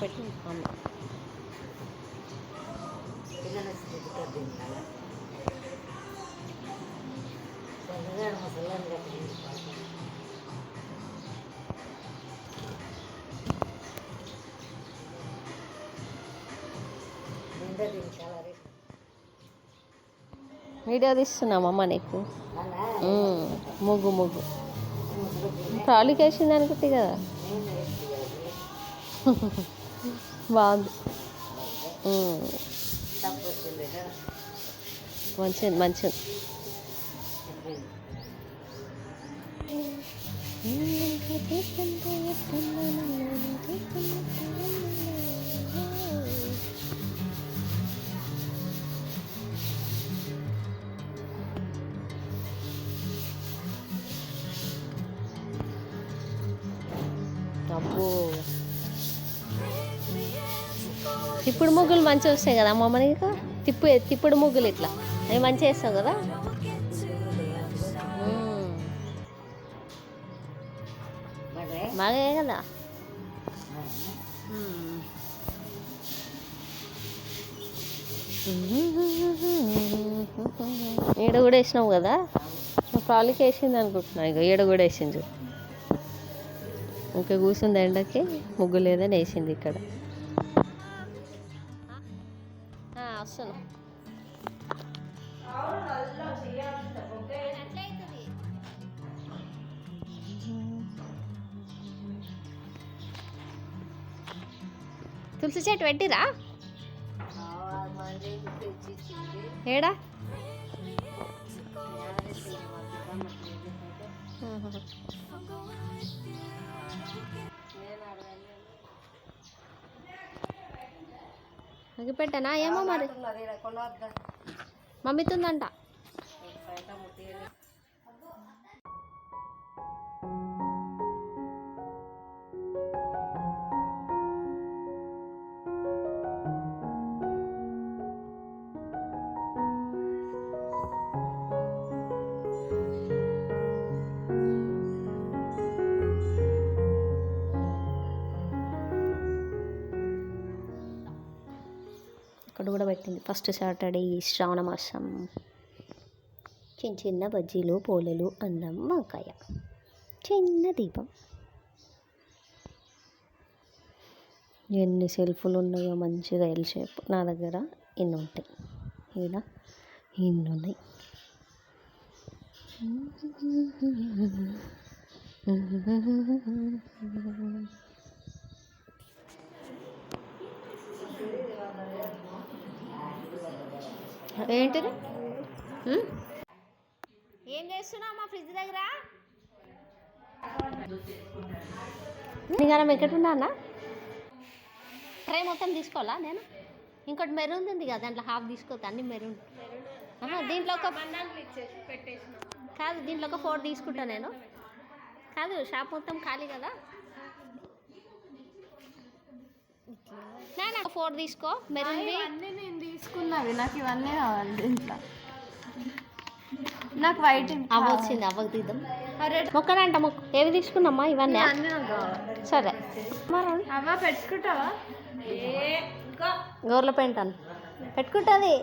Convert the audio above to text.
పెట్టు అమ్మ. వీడియో తీస్తున్నామమ్మ నీకు. ముగ్గు ముగ్గు ప్రాలికి వేసింది అనుకుంటే కదా. బాగుంది, మంచిది మంచిది. అబ్బో, తిప్పుడు ముగ్గులు మంచిగా వస్తాయి కదా అమ్మ నీకు. తిప్పుడు ముగ్గులు ఇట్లా అవి మంచిగా వేస్తావు కదా. బాగా కదా. ఈడ కూడా వేసినావు కదా. ప్రాలికి వేసింది అనుకుంటున్నా. ఇక ఈడ కూడా వేసింది. ఇంకా కూర్చుంది ఎండకి, ముగ్గు లేదని వేసింది ఇక్కడ. వస్తాను. తులసి చెట్టు పెట్టిరా ఏడా? పెట్టానా ఏమో మరి, మమ్మీతుందంట. ఇక్కడ కూడా పెట్టింది. ఫస్ట్ సాటర్డే శ్రావణ మాసం. చిన్న చిన్న బజ్జీలు, పోలేలు, అన్నం, వంకాయ, చిన్న దీపం. ఎన్ని సెల్ఫులు ఉన్నాయో మంచిగా ఎల్ షేప్. నా దగ్గర ఇన్ని ఉంటాయి, ఇలా ఇన్ని ఉన్నాయి. ఏంటిది? ఏం చేస్తున్నావు మా ఫ్రిడ్జ్ దగ్గర? నీకన్నా ఎక్కడున్నా అన్న ట్రై మొత్తం తీసుకోవాలా నేను? ఇంకోటి మెరూన్ ఉంది కదా, దాంట్లో హాఫ్ తీసుకోవద్దు, అన్ని మెరూన్. దీంట్లో ఒక కాదు, దీంట్లో ఒక 4 తీసుకుంటా నేను. కాదు, షాప్ మొత్తం ఖాళీ కదా. నా 4 తీసుకో. మెరూన్ నేను తీసుకున్నవి, నాకు ఇవన్నీ కావాలి. దీంట్లో నాకు వైట్ అవ్వ వచ్చింది, అవ్వకు తీద్దాం. మొక్కనంట మొక్క. ఏవి తీసుకున్నామ్మా? ఇవన్నీ సరే. అవ్వ పెట్టుకుంటావా? గోర్ల పెయింట్ అని పెట్టుకుంటుంది.